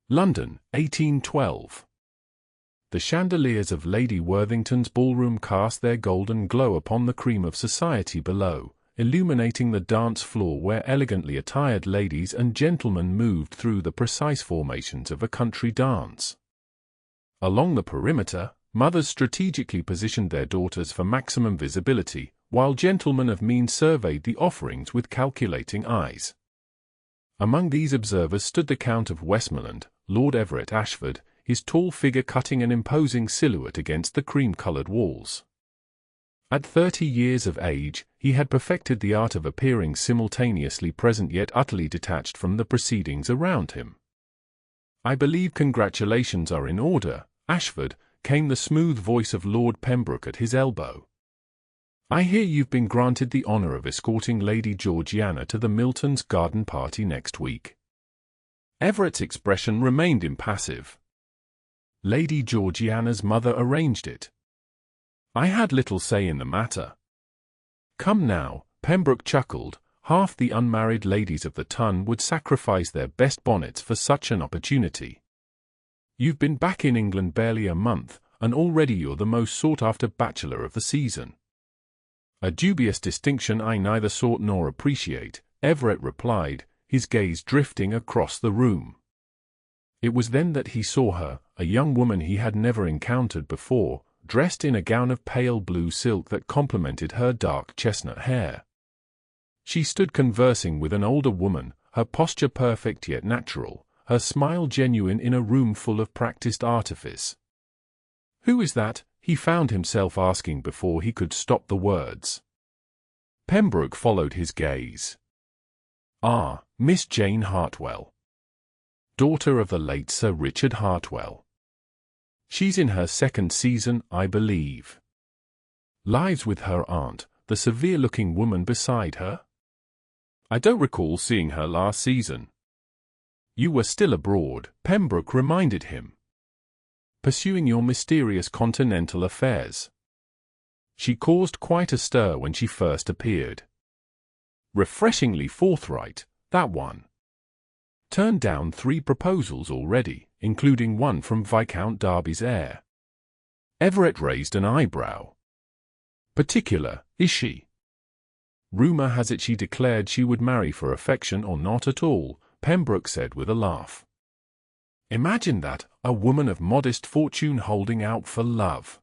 London, 1812. The chandeliers of Lady Worthington's ballroom cast their golden glow upon the cream of society below, illuminating the dance floor where elegantly attired ladies and gentlemen moved through the precise formations of a country dance. Along the perimeter, mothers strategically positioned their daughters for maximum visibility, while gentlemen of means surveyed the offerings with calculating eyes. Among these observers stood the Count of Westmoreland, Lord Everett Ashford, his tall figure cutting an imposing silhouette against the cream-coloured walls. At 30 years of age, he had perfected the art of appearing simultaneously present yet utterly detached from the proceedings around him. "I believe congratulations are in order, Ashford," came the smooth voice of Lord Pembroke at his elbow. "I hear you've been granted the honour of escorting Lady Georgiana to the Miltons' garden party next week." Everett's expression remained impassive. "Lady Georgiana's mother arranged it. I had little say in the matter." "Come now," Pembroke chuckled, "half the unmarried ladies of the ton would sacrifice their best bonnets for such an opportunity. You've been back in England barely a month, and already you're the most sought-after bachelor of the season." "A dubious distinction I neither sought nor appreciate," Everett replied, his gaze drifting across the room. It was then that he saw her, a young woman he had never encountered before, dressed in a gown of pale blue silk that complemented her dark chestnut hair. She stood conversing with an older woman, her posture perfect yet natural, her smile genuine in a room full of practiced artifice. "Who is that?" he found himself asking before he could stop the words. Pembroke followed his gaze. "Ah, Miss Jane Hartwell. Daughter of the late Sir Richard Hartwell. She's in her second season, I believe. Lives with her aunt, the severe-looking woman beside her? I don't recall seeing her last season." "You were still abroad," Pembroke reminded him. "Pursuing your mysterious continental affairs. She caused quite a stir when she first appeared. Refreshingly forthright, that one. Turned down 3 proposals already, including one from Viscount Derby's heir." Everett raised an eyebrow. "Particular, is she?" "Rumour has it she declared she would marry for affection or not at all," Pembroke said with a laugh. "Imagine that, a woman of modest fortune holding out for love.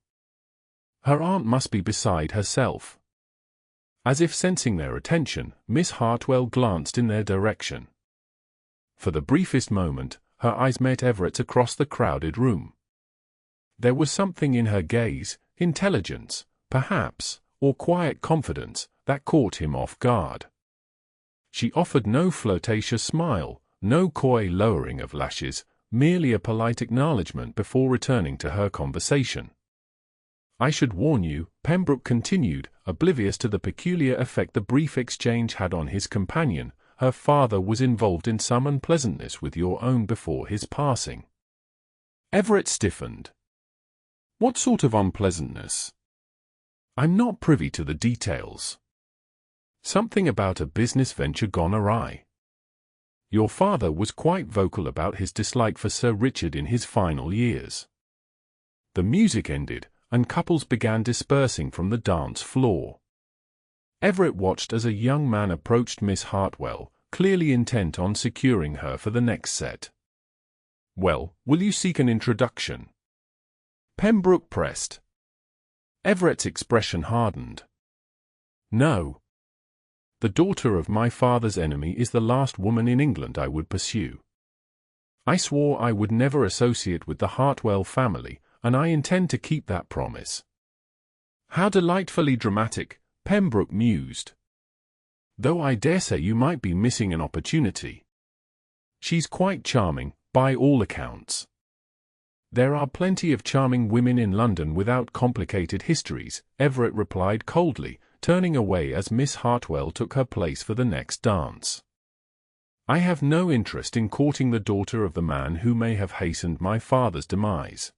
Her aunt must be beside herself." As if sensing their attention, Miss Hartwell glanced in their direction. For the briefest moment, her eyes met Everett's across the crowded room. There was something in her gaze, intelligence, perhaps, or quiet confidence, that caught him off guard. She offered no flirtatious smile, no coy lowering of lashes, merely a polite acknowledgement before returning to her conversation. "I should warn you," Pembroke continued, oblivious to the peculiar effect the brief exchange had on his companion, "her father was involved in some unpleasantness with your own before his passing." Everett stiffened. "What sort of unpleasantness?" "I'm not privy to the details." "Something about a business venture gone awry. Your father was quite vocal about his dislike for Sir Richard in his final years." The music ended, and couples began dispersing from the dance floor. Everett watched as a young man approached Miss Hartwell, clearly intent on securing her for the next set. "Well, will you seek an introduction?" Pembroke pressed. Everett's expression hardened. "No. The daughter of my father's enemy is the last woman in England I would pursue. I swore I would never associate with the Hartwell family, and I intend to keep that promise." "How delightfully dramatic," Pembroke mused. "Though I dare say you might be missing an opportunity. She's quite charming, by all accounts." "There are plenty of charming women in London without complicated histories," Everett replied coldly, turning away as Miss Hartwell took her place for the next dance. "I have no interest in courting the daughter of the man who may have hastened my father's demise."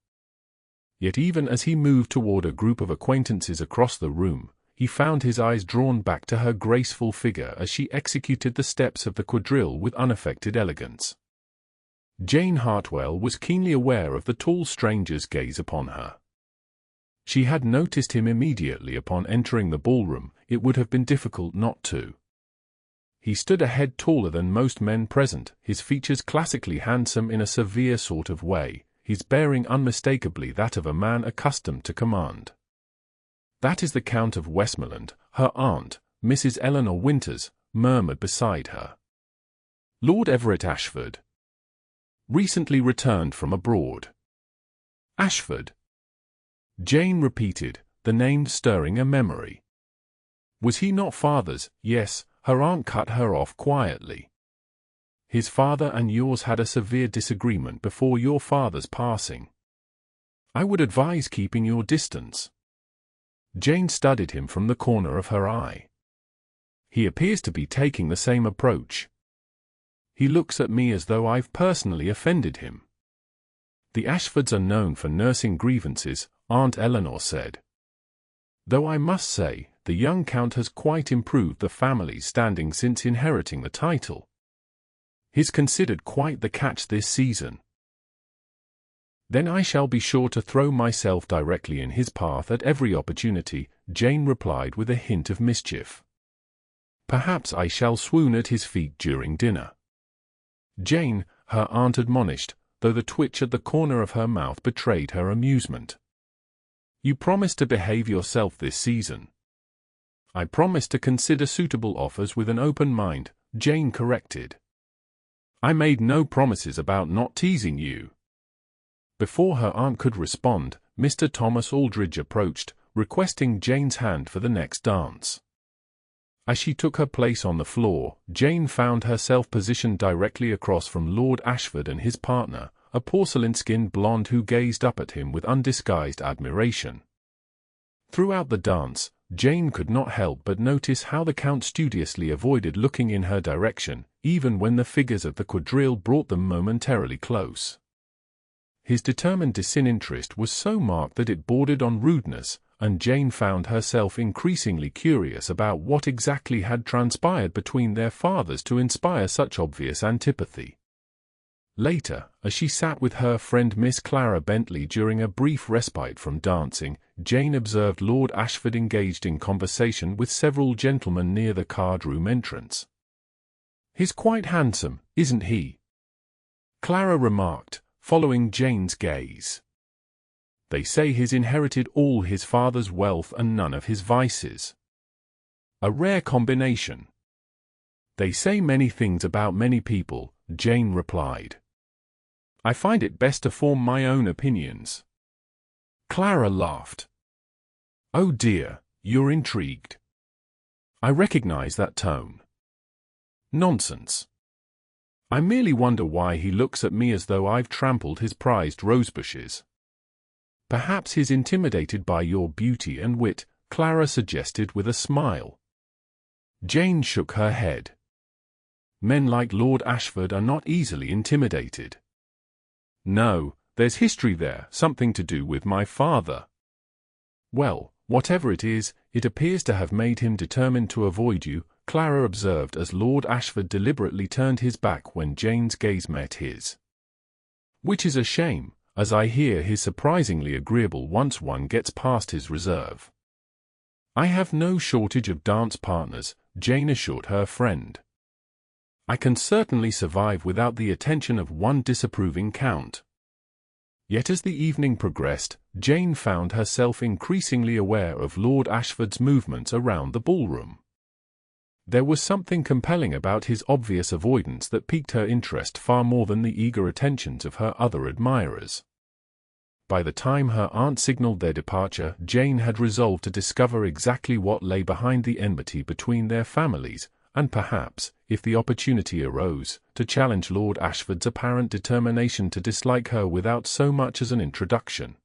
Yet even as he moved toward a group of acquaintances across the room, he found his eyes drawn back to her graceful figure as she executed the steps of the quadrille with unaffected elegance. Jane Hartwell was keenly aware of the tall stranger's gaze upon her. She had noticed him immediately upon entering the ballroom. It would have been difficult not to. He stood a head taller than most men present, his features classically handsome in a severe sort of way, his bearing unmistakably that of a man accustomed to command. "That is the Count of Westmoreland," her aunt, Mrs. Eleanor Winters, murmured beside her. "Lord Everett Ashford. Recently returned from abroad." "Ashford?" Jane repeated, the name stirring a memory. "Was he not father's?" "Yes," her aunt cut her off quietly. "His father and yours had a severe disagreement before your father's passing. I would advise keeping your distance." Jane studied him from the corner of her eye. "He appears to be taking the same approach. He looks at me as though I've personally offended him." "The Ashfords are known for nursing grievances," Aunt Eleanor said. "Though I must say, the young Count has quite improved the family's standing since inheriting the title. He's considered quite the catch this season." "Then I shall be sure to throw myself directly in his path at every opportunity," Jane replied with a hint of mischief. "Perhaps I shall swoon at his feet during dinner." "Jane," her aunt admonished, though the twitch at the corner of her mouth betrayed her amusement. "You promised to behave yourself this season." "I promised to consider suitable offers with an open mind," Jane corrected. "I made no promises about not teasing you." Before her aunt could respond, Mr. Thomas Aldridge approached, requesting Jane's hand for the next dance. As she took her place on the floor, Jane found herself positioned directly across from Lord Ashford and his partner, a porcelain-skinned blonde who gazed up at him with undisguised admiration. Throughout the dance, Jane could not help but notice how the Count studiously avoided looking in her direction, even when the figures of the quadrille brought them momentarily close. His determined disinterest was so marked that it bordered on rudeness, and Jane found herself increasingly curious about what exactly had transpired between their fathers to inspire such obvious antipathy. Later, as she sat with her friend Miss Clara Bentley during a brief respite from dancing, Jane observed Lord Ashford engaged in conversation with several gentlemen near the card-room entrance. "He's quite handsome, isn't he?" Clara remarked, following Jane's gaze. "They say he's inherited all his father's wealth and none of his vices. A rare combination." "They say many things about many people," Jane replied. "I find it best to form my own opinions." Clara laughed. "Oh dear, you're intrigued. I recognize that tone." "Nonsense. I merely wonder why he looks at me as though I've trampled his prized rosebushes." "Perhaps he's intimidated by your beauty and wit," Clara suggested with a smile. Jane shook her head. "Men like Lord Ashford are not easily intimidated." "No, there's history there, something to do with my father." "Well, whatever it is, it appears to have made him determined to avoid you," Clara observed as Lord Ashford deliberately turned his back when Jane's gaze met his. "Which is a shame, as I hear he's surprisingly agreeable once one gets past his reserve." "I have no shortage of dance partners," Jane assured her friend. "I can certainly survive without the attention of one disapproving Count." Yet as the evening progressed, Jane found herself increasingly aware of Lord Ashford's movements around the ballroom. There was something compelling about his obvious avoidance that piqued her interest far more than the eager attentions of her other admirers. By the time her aunt signaled their departure, Jane had resolved to discover exactly what lay behind the enmity between their families, and perhaps, if the opportunity arose, to challenge Lord Ashford's apparent determination to dislike her without so much as an introduction.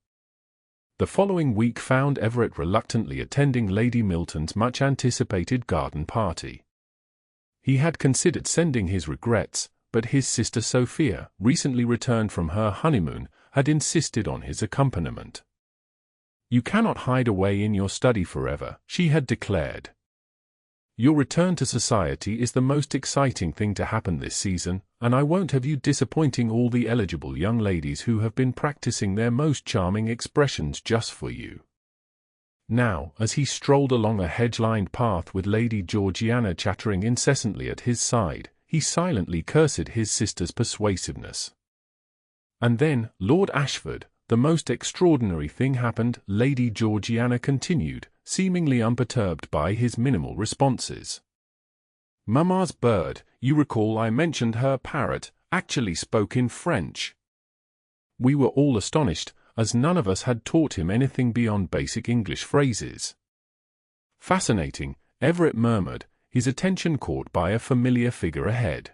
The following week found Everett reluctantly attending Lady Milton's much-anticipated garden party. He had considered sending his regrets, but his sister Sophia, recently returned from her honeymoon, had insisted on his accompaniment. "You cannot hide away in your study forever," she had declared. Your return to society is the most exciting thing to happen this season, and I won't have you disappointing all the eligible young ladies who have been practicing their most charming expressions just for you." Now, as he strolled along a hedge-lined path with Lady Georgiana chattering incessantly at his side, he silently cursed his sister's persuasiveness. "And then, Lord Ashford, the most extraordinary thing happened," Lady Georgiana continued, seemingly unperturbed by his minimal responses. "Mamma's bird, you recall I mentioned her parrot, actually spoke in French. We were all astonished, as none of us had taught him anything beyond basic English phrases." "Fascinating," Everett murmured, his attention caught by a familiar figure ahead.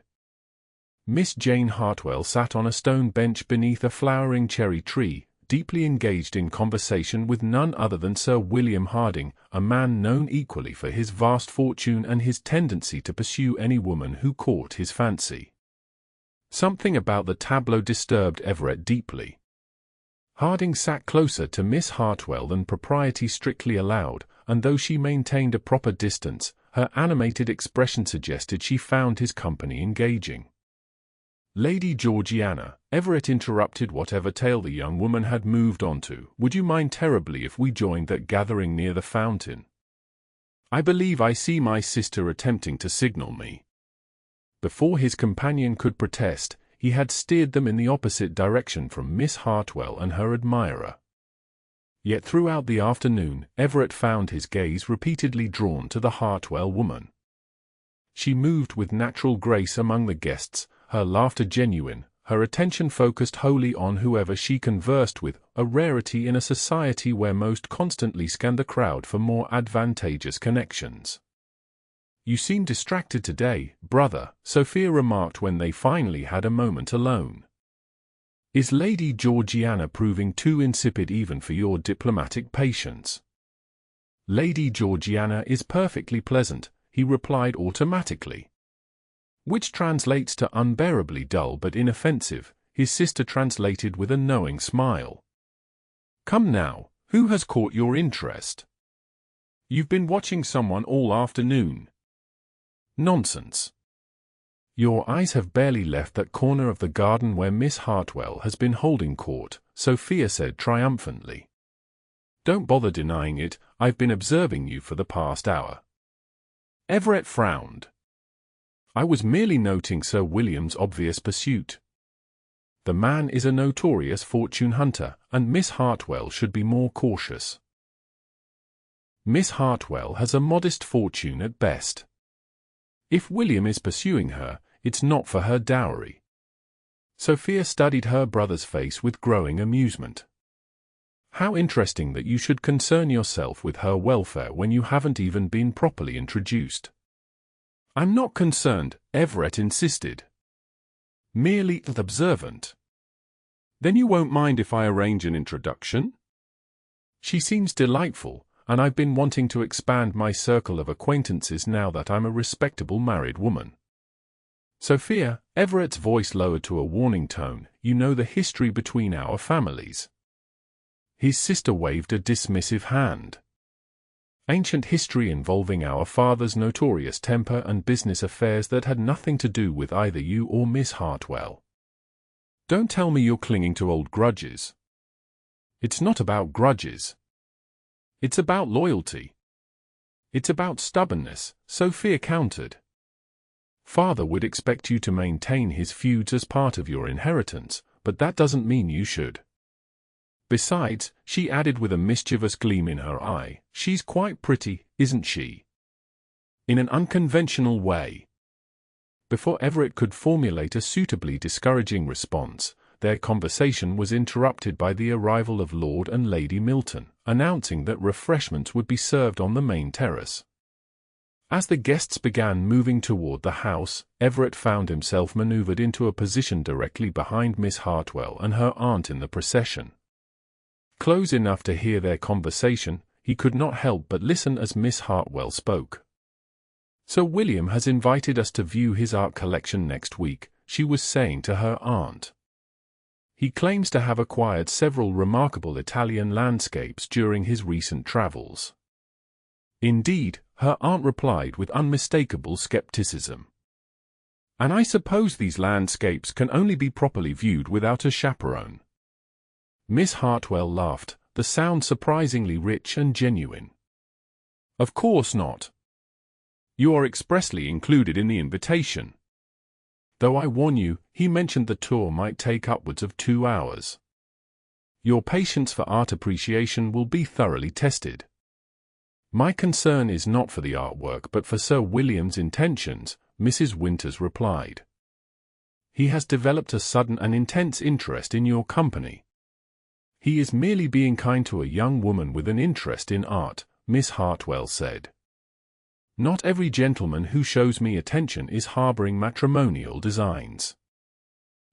Miss Jane Hartwell sat on a stone bench beneath a flowering cherry tree, deeply engaged in conversation with none other than Sir William Harding, a man known equally for his vast fortune and his tendency to pursue any woman who caught his fancy. Something about the tableau disturbed Everett deeply. Harding sat closer to Miss Hartwell than propriety strictly allowed, and though she maintained a proper distance, her animated expression suggested she found his company engaging. "Lady Georgiana," Everett interrupted whatever tale the young woman had moved on to, "would you mind terribly if we joined that gathering near the fountain? I believe I see my sister attempting to signal me." Before his companion could protest, he had steered them in the opposite direction from Miss Hartwell and her admirer. Yet throughout the afternoon, Everett found his gaze repeatedly drawn to the Hartwell woman. She moved with natural grace among the guests, her laughter genuine, her attention focused wholly on whoever she conversed with, a rarity in a society where most constantly scanned the crowd for more advantageous connections. "You seem distracted today, brother," Sophia remarked when they finally had a moment alone. "Is Lady Georgiana proving too insipid even for your diplomatic patience?" "Lady Georgiana is perfectly pleasant," he replied automatically. "Which translates to unbearably dull but inoffensive," his sister translated with a knowing smile. "Come now, who has caught your interest? You've been watching someone all afternoon." "Nonsense. Your eyes have barely left that corner of the garden where Miss Hartwell has been holding court," Sophia said triumphantly. "Don't bother denying it, I've been observing you for the past hour." Everett frowned. "I was merely noting Sir William's obvious pursuit. The man is a notorious fortune hunter, and Miss Hartwell should be more cautious. Miss Hartwell has a modest fortune at best. If William is pursuing her, it's not for her dowry." Sophia studied her brother's face with growing amusement. "How interesting that you should concern yourself with her welfare when you haven't even been properly introduced." "I'm not concerned," Everett insisted. "Merely observant." "Then you won't mind if I arrange an introduction?" "She seems delightful, and I've been wanting to expand my circle of acquaintances now that I'm a respectable married woman." "Sophia," Everett's voice lowered to a warning tone, "you know the history between our families." His sister waved a dismissive hand. "Ancient history involving our father's notorious temper and business affairs that had nothing to do with either you or Miss Hartwell. Don't tell me you're clinging to old grudges." "It's not about grudges. It's about loyalty." "It's about stubbornness," Sophia countered. "Father would expect you to maintain his feuds as part of your inheritance, but that doesn't mean you should. Besides," she added with a mischievous gleam in her eye, "she's quite pretty, isn't she? In an unconventional way." Before Everett could formulate a suitably discouraging response, their conversation was interrupted by the arrival of Lord and Lady Milton, announcing that refreshments would be served on the main terrace. As the guests began moving toward the house, Everett found himself maneuvered into a position directly behind Miss Hartwell and her aunt in the procession. Close enough to hear their conversation, he could not help but listen as Miss Hartwell spoke. "Sir William has invited us to view his art collection next week," she was saying to her aunt. "He claims to have acquired several remarkable Italian landscapes during his recent travels." "Indeed," her aunt replied with unmistakable skepticism. And I suppose these landscapes can only be properly viewed without a chaperone. Miss Hartwell laughed, the sound surprisingly rich and genuine. Of course not. You are expressly included in the invitation. Though I warn you, he mentioned the tour might take upwards of 2 hours. Your patience for art appreciation will be thoroughly tested. My concern is not for the artwork but for Sir William's intentions, Mrs. Winters replied. He has developed a sudden and intense interest in your company. He is merely being kind to a young woman with an interest in art, Miss Hartwell said. Not every gentleman who shows me attention is harboring matrimonial designs.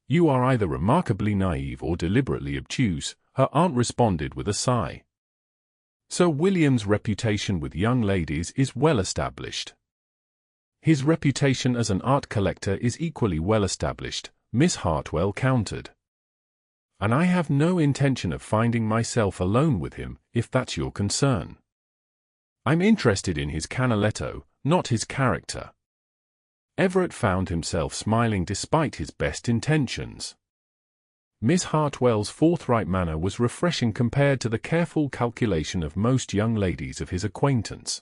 You are either remarkably naive or deliberately obtuse, her aunt responded with a sigh. Sir William's reputation with young ladies is well established. His reputation as an art collector is equally well established, Miss Hartwell countered. And I have no intention of finding myself alone with him, if that's your concern. I'm interested in his canaletto, not his character. Everett found himself smiling despite his best intentions. Miss Hartwell's forthright manner was refreshing compared to the careful calculation of most young ladies of his acquaintance.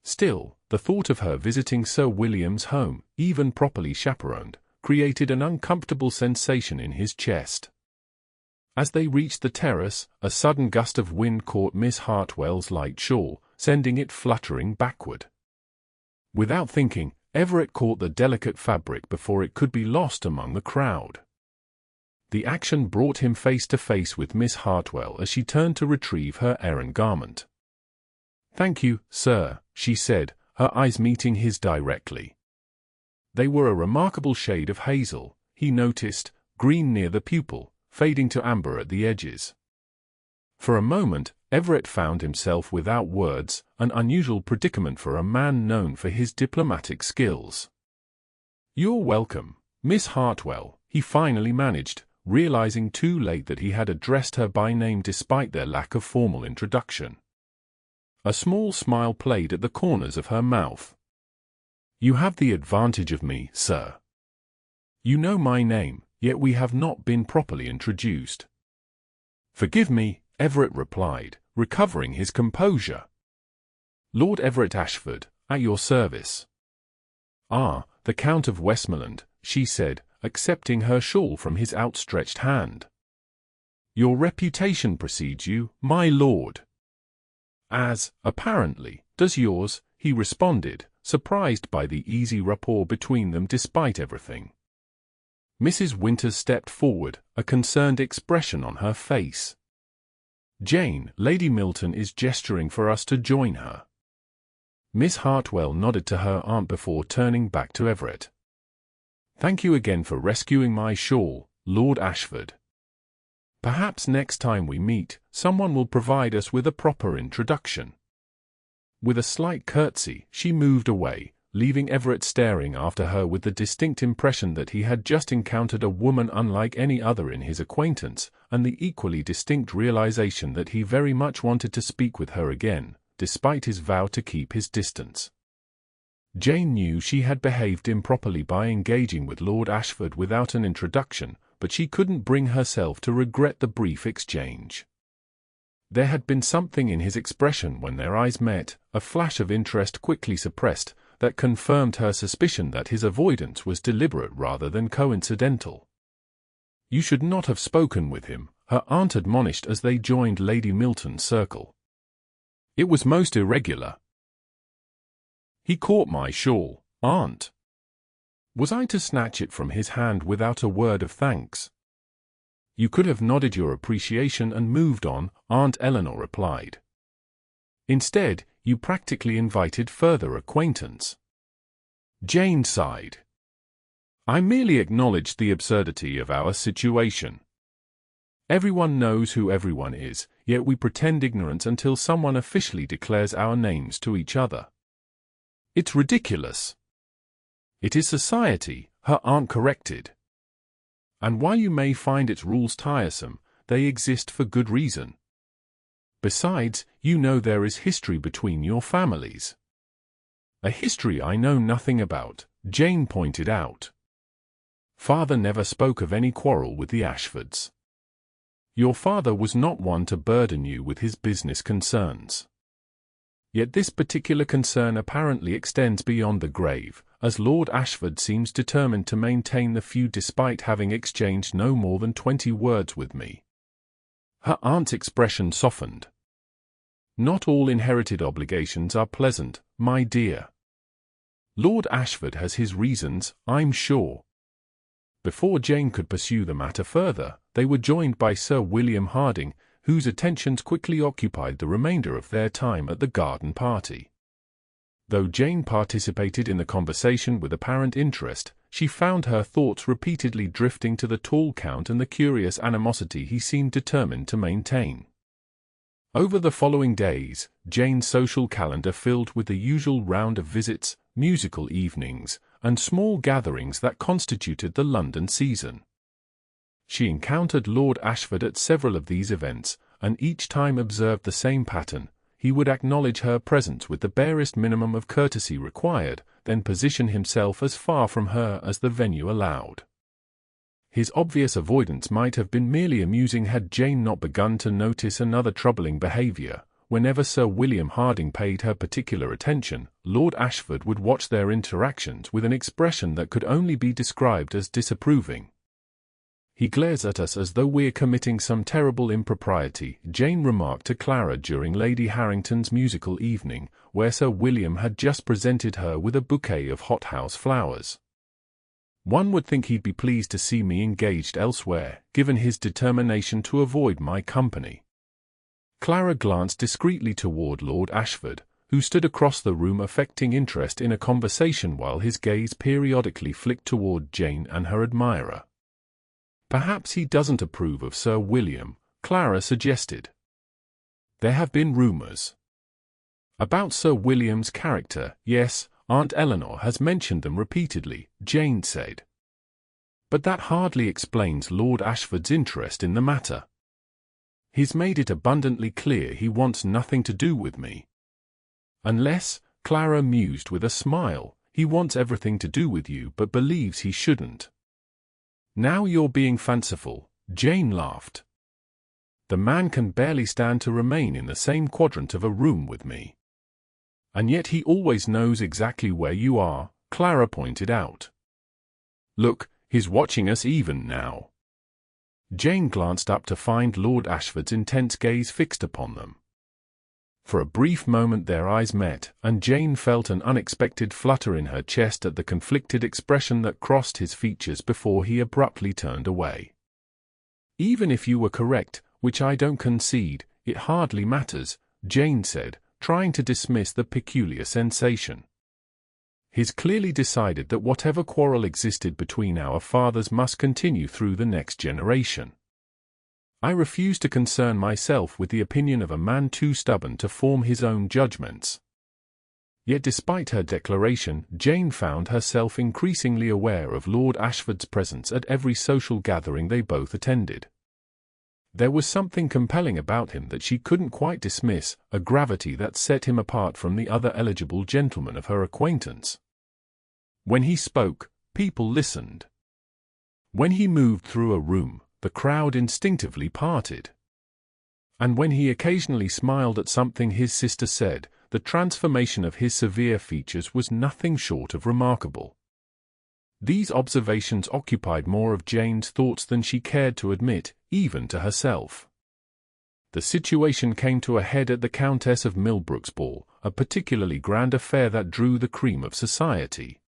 Still, the thought of her visiting Sir William's home, even properly chaperoned, created an uncomfortable sensation in his chest. As they reached the terrace, a sudden gust of wind caught Miss Hartwell's light shawl, sending it fluttering backward. Without thinking, Everett caught the delicate fabric before it could be lost among the crowd. The action brought him face to face with Miss Hartwell as she turned to retrieve her errand garment. "Thank you, sir," she said, her eyes meeting his directly. They were a remarkable shade of hazel, he noticed, green near the pupil, fading to amber at the edges. For a moment, Everett found himself without words, an unusual predicament for a man known for his diplomatic skills. "You're welcome, Miss Hartwell," he finally managed, realizing too late that he had addressed her by name despite their lack of formal introduction. A small smile played at the corners of her mouth. "You have the advantage of me, sir. You know my name, yet we have not been properly introduced." "Forgive me," Everett replied, recovering his composure. "Lord Everett Ashford, at your service." "Ah, the Count of Westmoreland," she said, accepting her shawl from his outstretched hand. "Your reputation precedes you, my lord." "As, apparently, does yours," he responded, surprised by the easy rapport between them despite everything. Mrs. Winters stepped forward, a concerned expression on her face. "Jane, Lady Milton is gesturing for us to join her." Miss Hartwell nodded to her aunt before turning back to Everett. "Thank you again for rescuing my shawl, Lord Ashford. Perhaps next time we meet, someone will provide us with a proper introduction." With a slight curtsy, she moved away, leaving Everett staring after her with the distinct impression that he had just encountered a woman unlike any other in his acquaintance, and the equally distinct realization that he very much wanted to speak with her again, despite his vow to keep his distance. Jane knew she had behaved improperly by engaging with Lord Ashford without an introduction, but she couldn't bring herself to regret the brief exchange. There had been something in his expression when their eyes met, a flash of interest quickly suppressed, that confirmed her suspicion that his avoidance was deliberate rather than coincidental. "You should not have spoken with him," her aunt admonished as they joined Lady Milton's circle. "It was most irregular." "He caught my shawl, aunt. Was I to snatch it from his hand without a word of thanks?" "You could have nodded your appreciation and moved on," Aunt Eleanor replied. "Instead, you practically invited further acquaintance." Jane sighed. "I merely acknowledged the absurdity of our situation. Everyone knows who everyone is, yet we pretend ignorance until someone officially declares our names to each other. It's ridiculous." "It is society," her aunt corrected. "And while you may find its rules tiresome, they exist for good reason. Besides, you know there is history between your families." A history I know nothing about, Jane pointed out. Father never spoke of any quarrel with the Ashfords. Your father was not one to burden you with his business concerns. Yet this particular concern apparently extends beyond the grave, as Lord Ashford seems determined to maintain the feud despite having exchanged no more than 20 words with me. Her aunt's expression softened. Not all inherited obligations are pleasant, my dear. Lord Ashford has his reasons, I'm sure. Before Jane could pursue the matter further, they were joined by Sir William Harding, whose attentions quickly occupied the remainder of their time at the garden party. Though Jane participated in the conversation with apparent interest, she found her thoughts repeatedly drifting to the tall Count and the curious animosity he seemed determined to maintain. Over the following days, Jane's social calendar filled with the usual round of visits, musical evenings, and small gatherings that constituted the London season. She encountered Lord Ashford at several of these events, and each time observed the same pattern. He would acknowledge her presence with the barest minimum of courtesy required, then position himself as far from her as the venue allowed. His obvious avoidance might have been merely amusing had Jane not begun to notice another troubling behaviour. Whenever Sir William Harding paid her particular attention, Lord Ashford would watch their interactions with an expression that could only be described as disapproving. He glares at us as though we're committing some terrible impropriety, Jane remarked to Clara during Lady Harrington's musical evening, where Sir William had just presented her with a bouquet of hothouse flowers. One would think he'd be pleased to see me engaged elsewhere, given his determination to avoid my company. Clara glanced discreetly toward Lord Ashford, who stood across the room affecting interest in a conversation while his gaze periodically flicked toward Jane and her admirer. Perhaps he doesn't approve of Sir William, Clara suggested. There have been rumours about Sir William's character, yes, Aunt Eleanor has mentioned them repeatedly, Jane said. But that hardly explains Lord Ashford's interest in the matter. He's made it abundantly clear he wants nothing to do with me. Unless, Clara mused with a smile, he wants everything to do with you but believes he shouldn't. Now you're being fanciful, Jane laughed. The man can barely stand to remain in the same quadrant of a room with me. And yet he always knows exactly where you are, Clara pointed out. Look, he's watching us even now. Jane glanced up to find Lord Ashford's intense gaze fixed upon them. For a brief moment their eyes met, and Jane felt an unexpected flutter in her chest at the conflicted expression that crossed his features before he abruptly turned away. Even if you were correct, which I don't concede, it hardly matters, Jane said, trying to dismiss the peculiar sensation. He's clearly decided that whatever quarrel existed between our fathers must continue through the next generation. I refuse to concern myself with the opinion of a man too stubborn to form his own judgments. Yet despite her declaration, Jane found herself increasingly aware of Lord Ashford's presence at every social gathering they both attended. There was something compelling about him that she couldn't quite dismiss, a gravity that set him apart from the other eligible gentlemen of her acquaintance. When he spoke, people listened. When he moved through a room, the crowd instinctively parted. And when he occasionally smiled at something his sister said, the transformation of his severe features was nothing short of remarkable. These observations occupied more of Jane's thoughts than she cared to admit, even to herself. The situation came to a head at the Countess of Millbrook's ball, a particularly grand affair that drew the cream of society.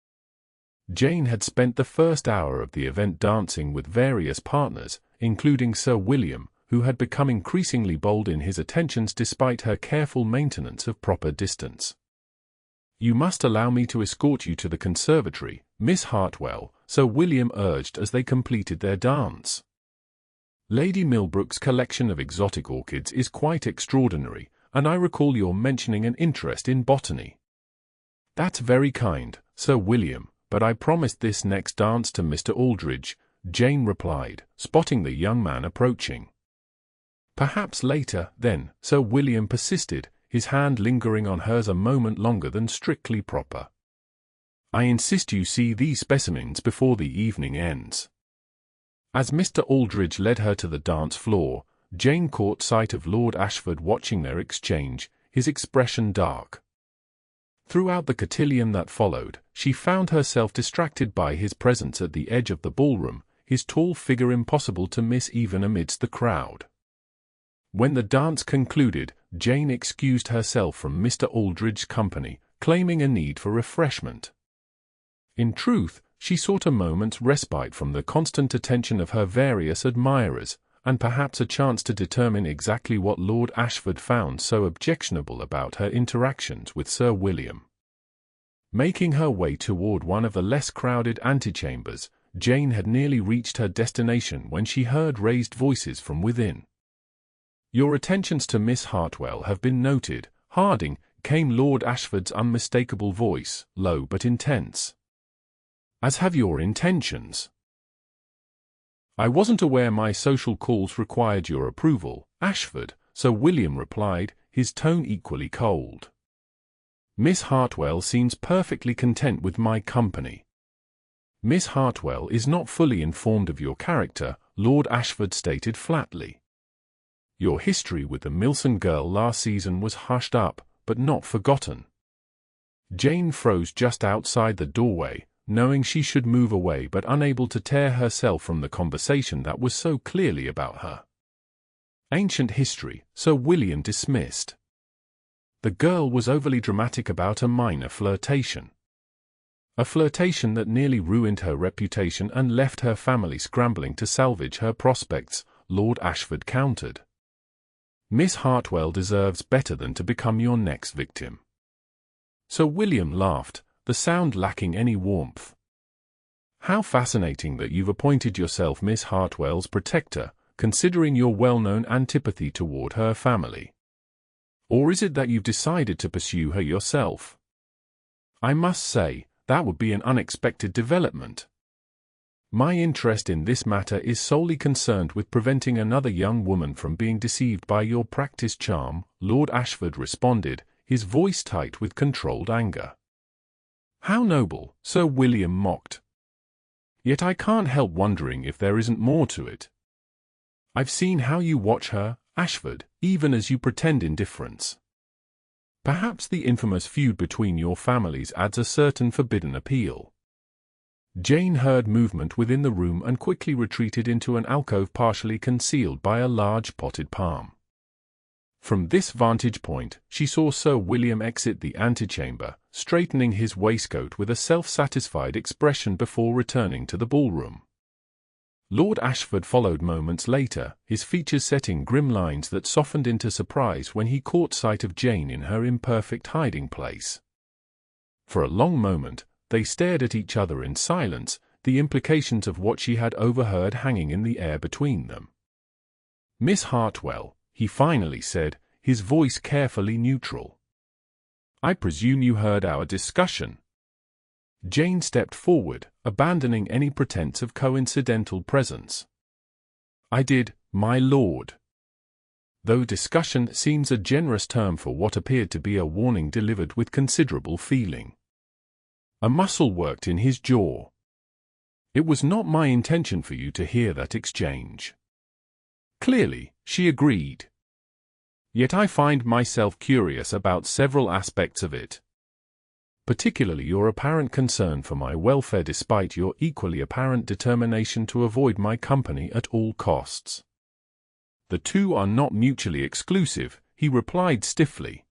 Jane had spent the first hour of the event dancing with various partners, including Sir William, who had become increasingly bold in his attentions despite her careful maintenance of proper distance. "You must allow me to escort you to the conservatory, Miss Hartwell," Sir William urged as they completed their dance. "Lady Millbrook's collection of exotic orchids is quite extraordinary, and I recall your mentioning an interest in botany." "That's very kind, Sir William, but I promised this next dance to Mr. Aldridge," Jane replied, spotting the young man approaching. "Perhaps later, then," Sir William persisted, his hand lingering on hers a moment longer than strictly proper. "I insist you see these specimens before the evening ends." As Mr. Aldridge led her to the dance floor, Jane caught sight of Lord Ashford watching their exchange, his expression dark. Throughout the cotillion that followed, she found herself distracted by his presence at the edge of the ballroom, his tall figure impossible to miss even amidst the crowd. When the dance concluded, Jane excused herself from Mr. Aldridge's company, claiming a need for refreshment. In truth, she sought a moment's respite from the constant attention of her various admirers, and perhaps a chance to determine exactly what Lord Ashford found so objectionable about her interactions with Sir William. Making her way toward one of the less crowded antechambers, Jane had nearly reached her destination when she heard raised voices from within. "Your attentions to Miss Hartwell have been noted, Harding," came Lord Ashford's unmistakable voice, low but intense. "As have your intentions." "I wasn't aware my social calls required your approval, Ashford," Sir William replied, his tone equally cold. "Miss Hartwell seems perfectly content with my company." "Miss Hartwell is not fully informed of your character," Lord Ashford stated flatly. "Your history with the Milson girl last season was hushed up, but not forgotten." Jane froze just outside the doorway, knowing she should move away but unable to tear herself from the conversation that was so clearly about her. Ancient history, Sir William dismissed. The girl was overly dramatic about a minor flirtation. A flirtation that nearly ruined her reputation and left her family scrambling to salvage her prospects, Lord Ashford countered. "Miss Hartwell deserves better than to become your next victim." Sir William laughed, the sound lacking any warmth. "How fascinating that you've appointed yourself Miss Hartwell's protector, considering your well-known antipathy toward her family. Or is it that you've decided to pursue her yourself? I must say, that would be an unexpected development." "My interest in this matter is solely concerned with preventing another young woman from being deceived by your practiced charm," Lord Ashford responded, his voice tight with controlled anger. "How noble," Sir William mocked. "Yet I can't help wondering if there isn't more to it. I've seen how you watch her, Ashford, even as you pretend indifference. Perhaps the infamous feud between your families adds a certain forbidden appeal." Jane heard movement within the room and quickly retreated into an alcove partially concealed by a large potted palm. From this vantage point, she saw Sir William exit the antechamber, straightening his waistcoat with a self-satisfied expression before returning to the ballroom. Lord Ashford followed moments later, his features setting grim lines that softened into surprise when he caught sight of Jane in her imperfect hiding place. For a long moment, they stared at each other in silence, the implications of what she had overheard hanging in the air between them. "Miss Hartwell," he finally said, his voice carefully neutral. "I presume you heard our discussion." Jane stepped forward, abandoning any pretense of coincidental presence. "I did, my lord." Though discussion seems a generous term for what appeared to be a warning delivered with considerable feeling. A muscle worked in his jaw. "It was not my intention for you to hear that exchange." "Clearly," she agreed. "Yet I find myself curious about several aspects of it. Particularly your apparent concern for my welfare despite your equally apparent determination to avoid my company at all costs." "The two are not mutually exclusive," he replied stiffly.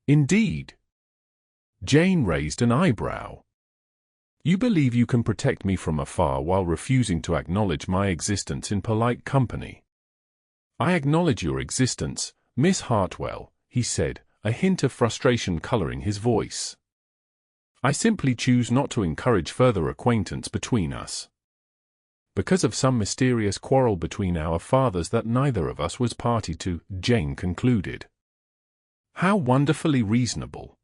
"Indeed?" Jane raised an eyebrow. "You believe you can protect me from afar while refusing to acknowledge my existence in polite company." "I acknowledge your existence, Miss Hartwell," he said, a hint of frustration coloring his voice. "I simply choose not to encourage further acquaintance between us. Because of some mysterious quarrel between our fathers that neither of us was party to," Jane concluded. "How wonderfully reasonable."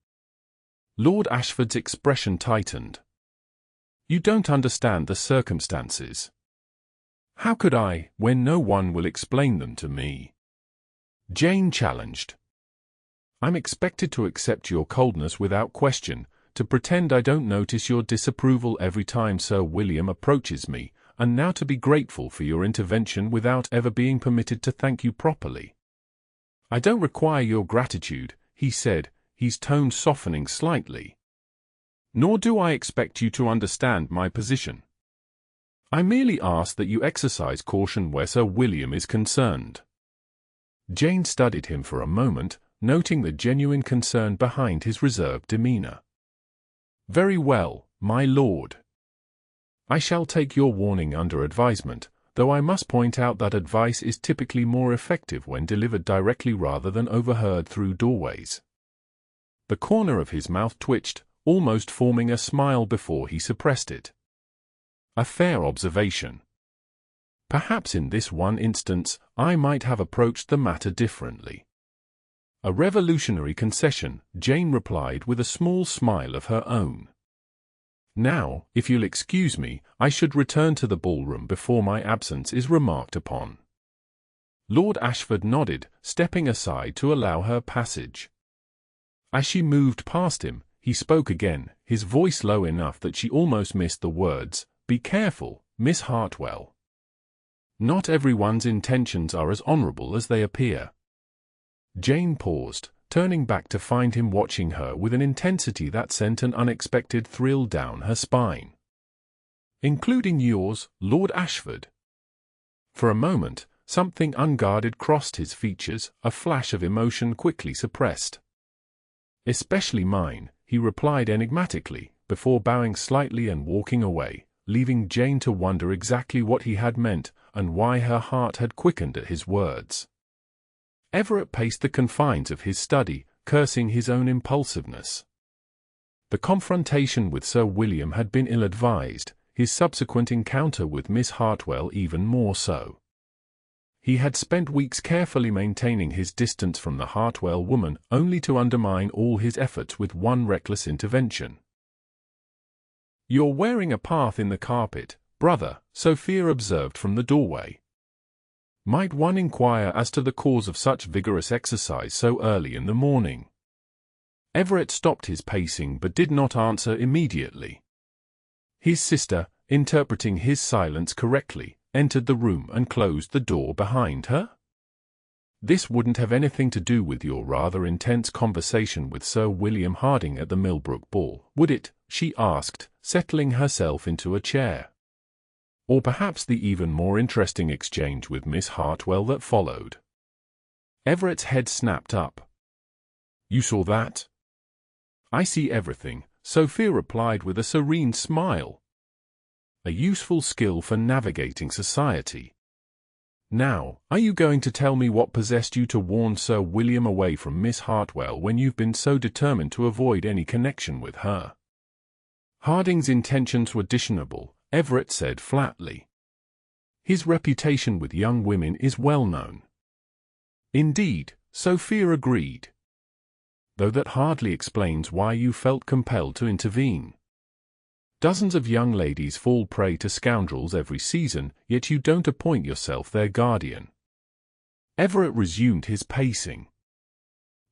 Lord Ashford's expression tightened. "You don't understand the circumstances." "How could I, when no one will explain them to me?" Jane challenged. I'm expected to accept your coldness without question, to pretend I don't notice your disapproval every time Sir William approaches me, and now to be grateful for your intervention without ever being permitted to thank you properly. I don't require your gratitude, he said, his tone softening slightly. Nor do I expect you to understand my position. I merely ask that you exercise caution where Sir William is concerned. Jane studied him for a moment, noting the genuine concern behind his reserved demeanor. Very well, my lord. I shall take your warning under advisement, though I must point out that advice is typically more effective when delivered directly rather than overheard through doorways. The corner of his mouth twitched, almost forming a smile before he suppressed it. A fair observation. Perhaps in this one instance, I might have approached the matter differently. A revolutionary concession, Jane replied with a small smile of her own. Now, if you'll excuse me, I should return to the ballroom before my absence is remarked upon. Lord Ashford nodded, stepping aside to allow her passage. As she moved past him, he spoke again, his voice low enough that she almost missed the words, "Be careful, Miss Hartwell. Not everyone's intentions are as honorable as they appear." Jane paused, turning back to find him watching her with an intensity that sent an unexpected thrill down her spine. "Including yours, Lord Ashford?" For a moment, something unguarded crossed his features, a flash of emotion quickly suppressed. "Especially mine," he replied enigmatically, before bowing slightly and walking away, leaving Jane to wonder exactly what he had meant and why her heart had quickened at his words. Everett paced the confines of his study, cursing his own impulsiveness. The confrontation with Sir William had been ill-advised, his subsequent encounter with Miss Hartwell even more so. He had spent weeks carefully maintaining his distance from the Hartwell woman, only to undermine all his efforts with one reckless intervention. "You're wearing a path in the carpet, brother," Sophia observed from the doorway. Might one inquire as to the cause of such vigorous exercise so early in the morning? Everett stopped his pacing but did not answer immediately. His sister, interpreting his silence correctly, entered the room and closed the door behind her. "This wouldn't have anything to do with your rather intense conversation with Sir William Harding at the Millbrook ball, would it?" she asked, settling herself into a chair. "Or perhaps the even more interesting exchange with Miss Hartwell that followed?" Everett's head snapped up. "You saw that?" "I see everything," Sophia replied with a serene smile. "A useful skill for navigating society. Now, are you going to tell me what possessed you to warn Sir William away from Miss Hartwell when you've been so determined to avoid any connection with her?" "Harding's intentions were dishonorable," Everett said flatly. "His reputation with young women is well known." "Indeed," Sophia agreed. "Though that hardly explains why you felt compelled to intervene. Dozens of young ladies fall prey to scoundrels every season, yet you don't appoint yourself their guardian." Everett resumed his pacing.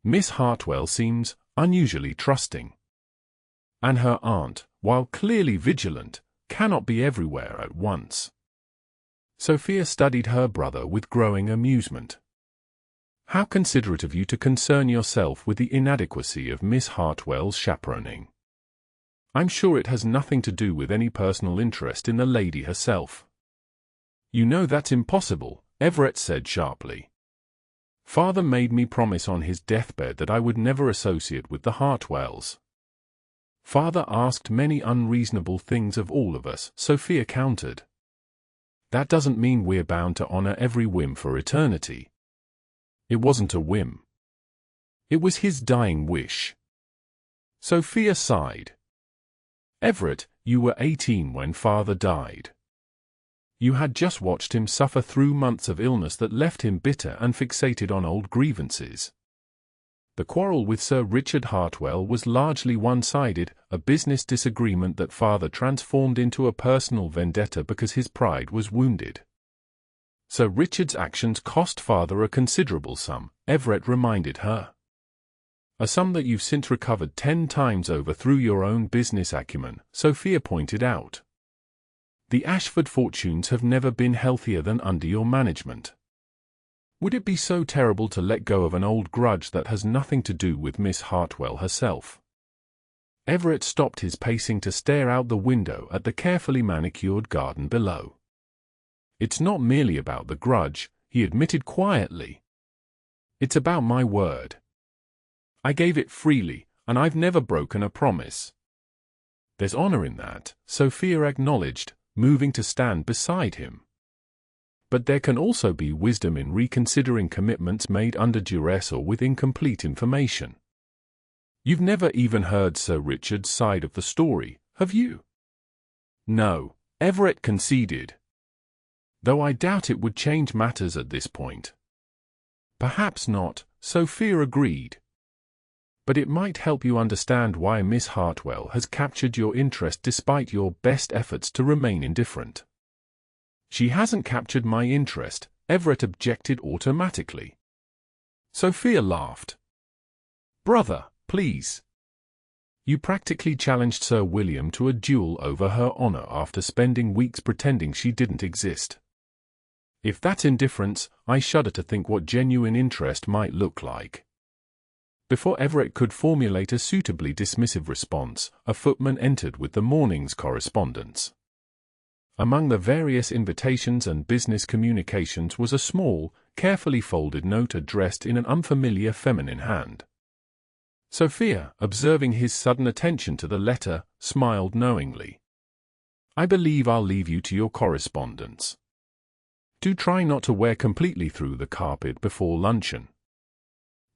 "Miss Hartwell seems unusually trusting. And her aunt, while clearly vigilant, cannot be everywhere at once." Sophia studied her brother with growing amusement. "How considerate of you to concern yourself with the inadequacy of Miss Hartwell's chaperoning. I'm sure it has nothing to do with any personal interest in the lady herself." "You know that's impossible," Everett said sharply. "Father made me promise on his deathbed that I would never associate with the Hartwells." "Father asked many unreasonable things of all of us," Sophia countered. "That doesn't mean we're bound to honor every whim for eternity." "It wasn't a whim. It was his dying wish." Sophia sighed. "Everett, you were 18 when Father died. You had just watched him suffer through months of illness that left him bitter and fixated on old grievances. The quarrel with Sir Richard Hartwell was largely one-sided, a business disagreement that Father transformed into a personal vendetta because his pride was wounded. Sir Richard's actions cost Father a considerable sum," Everett reminded her. A sum that you've since recovered 10 times over through your own business acumen, Sophia pointed out. The Ashford fortunes have never been healthier than under your management. Would it be so terrible to let go of an old grudge that has nothing to do with Miss Hartwell herself? Everett stopped his pacing to stare out the window at the carefully manicured garden below. It's not merely about the grudge, he admitted quietly. It's about my word. I gave it freely, and I've never broken a promise. There's honor in that, Sophia acknowledged, moving to stand beside him. But there can also be wisdom in reconsidering commitments made under duress or with incomplete information. You've never even heard Sir Richard's side of the story, have you? No, Everett conceded. Though I doubt it would change matters at this point. Perhaps not, Sophia agreed. But it might help you understand why Miss Hartwell has captured your interest despite your best efforts to remain indifferent. She hasn't captured my interest, Everett objected automatically. Sophia laughed. Brother, please. You practically challenged Sir William to a duel over her honor after spending weeks pretending she didn't exist. If that's indifference, I shudder to think what genuine interest might look like. Before Everett could formulate a suitably dismissive response, a footman entered with the morning's correspondence. Among the various invitations and business communications was a small, carefully folded note addressed in an unfamiliar feminine hand. Sophia, observing his sudden attention to the letter, smiled knowingly. I believe I'll leave you to your correspondence. Do try not to wear completely through the carpet before luncheon.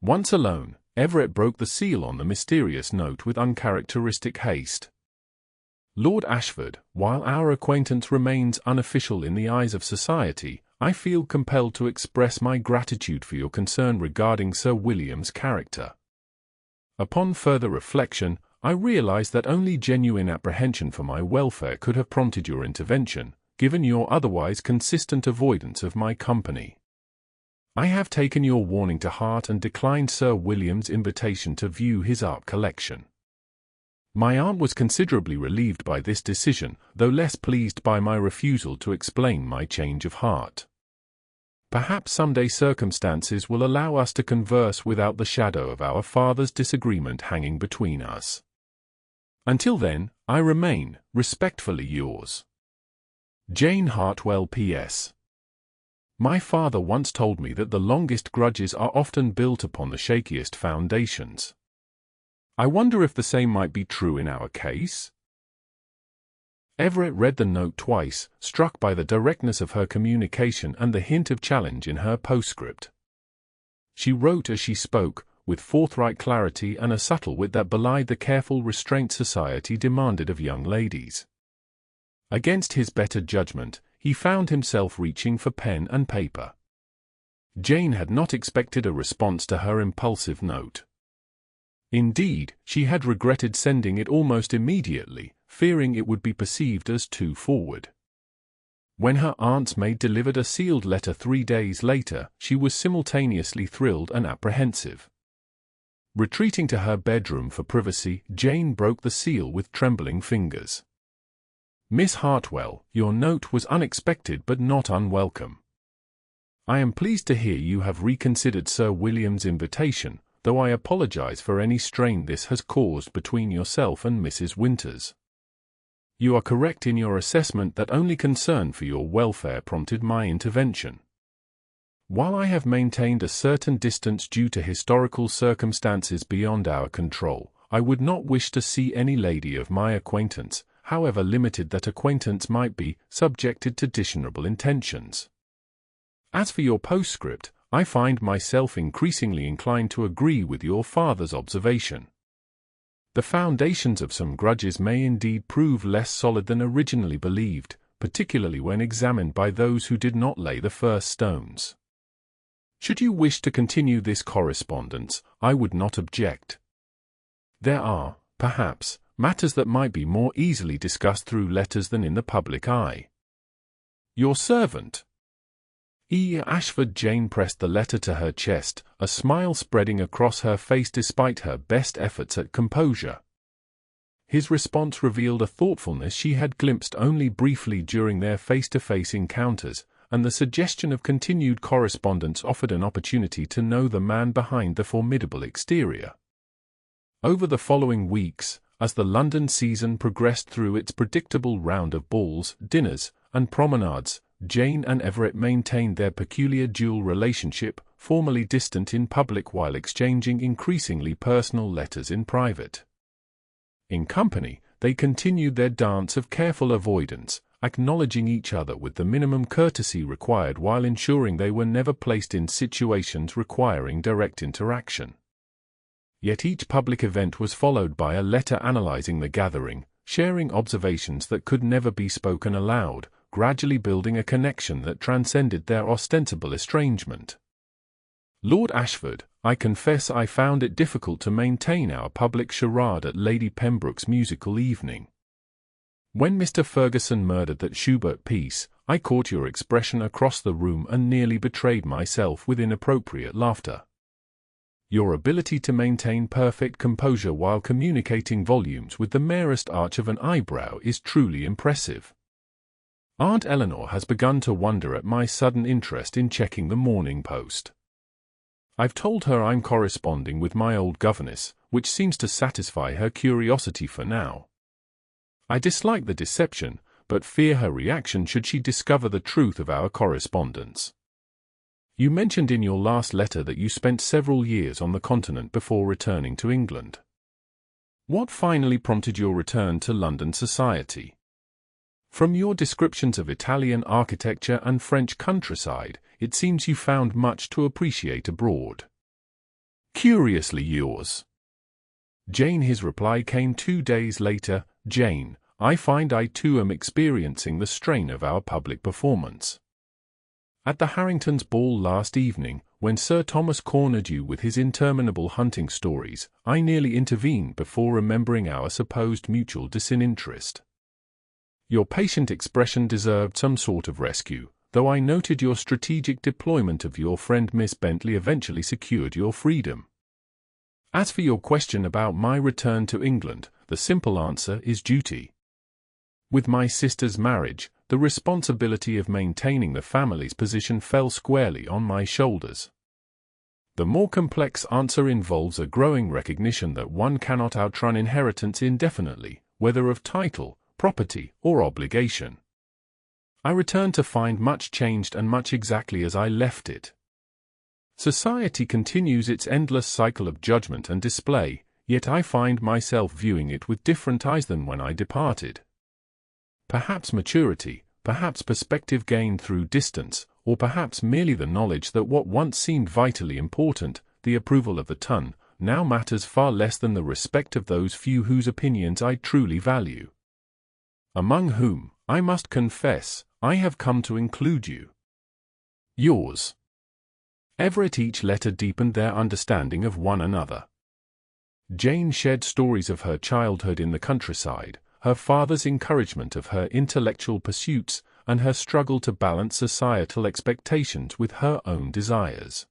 Once alone, Everett broke the seal on the mysterious note with uncharacteristic haste. Lord Ashford, while our acquaintance remains unofficial in the eyes of society, I feel compelled to express my gratitude for your concern regarding Sir William's character. Upon further reflection, I realize that only genuine apprehension for my welfare could have prompted your intervention, given your otherwise consistent avoidance of my company. I have taken your warning to heart and declined Sir William's invitation to view his art collection. My aunt was considerably relieved by this decision, though less pleased by my refusal to explain my change of heart. Perhaps someday circumstances will allow us to converse without the shadow of our father's disagreement hanging between us. Until then, I remain, respectfully yours, Jane Hartwell P.S. My father once told me that the longest grudges are often built upon the shakiest foundations. I wonder if the same might be true in our case? Everett read the note twice, struck by the directness of her communication and the hint of challenge in her postscript. She wrote as she spoke, with forthright clarity and a subtle wit that belied the careful restraint society demanded of young ladies. Against his better judgment, he found himself reaching for pen and paper. Jane had not expected a response to her impulsive note. Indeed, she had regretted sending it almost immediately, fearing it would be perceived as too forward. When her aunt's maid delivered a sealed letter 3 days later, she was simultaneously thrilled and apprehensive. Retreating to her bedroom for privacy, Jane broke the seal with trembling fingers. Miss Hartwell, your note was unexpected but not unwelcome. I am pleased to hear you have reconsidered Sir William's invitation, though I apologize for any strain this has caused between yourself and Mrs. Winters. You are correct in your assessment that only concern for your welfare prompted my intervention. While I have maintained a certain distance due to historical circumstances beyond our control, I would not wish to see any lady of my acquaintance, however limited that acquaintance might be, subjected to dishonorable intentions. As for your postscript, I find myself increasingly inclined to agree with your father's observation. The foundations of some grudges may indeed prove less solid than originally believed, particularly when examined by those who did not lay the first stones. Should you wish to continue this correspondence, I would not object. There are, perhaps, matters that might be more easily discussed through letters than in the public eye. Your servant. Ashford. Jane pressed the letter to her chest, a smile spreading across her face despite her best efforts at composure. His response revealed a thoughtfulness she had glimpsed only briefly during their face-to-face encounters, and the suggestion of continued correspondence offered an opportunity to know the man behind the formidable exterior. Over the following weeks, as the London season progressed through its predictable round of balls, dinners, and promenades, Jane and Everett maintained their peculiar dual relationship, formally distant in public while exchanging increasingly personal letters in private. In company, they continued their dance of careful avoidance, acknowledging each other with the minimum courtesy required while ensuring they were never placed in situations requiring direct interaction. Yet each public event was followed by a letter analyzing the gathering, sharing observations that could never be spoken aloud, gradually building a connection that transcended their ostensible estrangement. Lord Ashford, I confess I found it difficult to maintain our public charade at Lady Pembroke's musical evening. When Mr. Ferguson murdered that Schubert piece, I caught your expression across the room and nearly betrayed myself with inappropriate laughter. Your ability to maintain perfect composure while communicating volumes with the merest arch of an eyebrow is truly impressive. Aunt Eleanor has begun to wonder at my sudden interest in checking the Morning Post. I've told her I'm corresponding with my old governess, which seems to satisfy her curiosity for now. I dislike the deception, but fear her reaction should she discover the truth of our correspondence. You mentioned in your last letter that you spent several years on the continent before returning to England. What finally prompted your return to London society? From your descriptions of Italian architecture and French countryside, it seems you found much to appreciate abroad. Curiously yours. Jane. His reply came 2 days later. Jane, I find I too am experiencing the strain of our public performance. At the Harringtons' ball last evening, when Sir Thomas cornered you with his interminable hunting stories, I nearly intervened before remembering our supposed mutual disinterest. Your patient expression deserved some sort of rescue, though I noted your strategic deployment of your friend Miss Bentley eventually secured your freedom. As for your question about my return to England, the simple answer is duty. With my sister's marriage, the responsibility of maintaining the family's position fell squarely on my shoulders. The more complex answer involves a growing recognition that one cannot outrun inheritance indefinitely, whether of title, property, or obligation. I returned to find much changed and much exactly as I left it. Society continues its endless cycle of judgment and display, yet I find myself viewing it with different eyes than when I departed. Perhaps maturity, perhaps perspective gained through distance, or perhaps merely the knowledge that what once seemed vitally important, the approval of the ton, now matters far less than the respect of those few whose opinions I truly value. Among whom, I must confess, I have come to include you. Yours. Everett. Each letter deepened their understanding of one another. Jane shared stories of her childhood in the countryside, her father's encouragement of her intellectual pursuits, and her struggle to balance societal expectations with her own desires.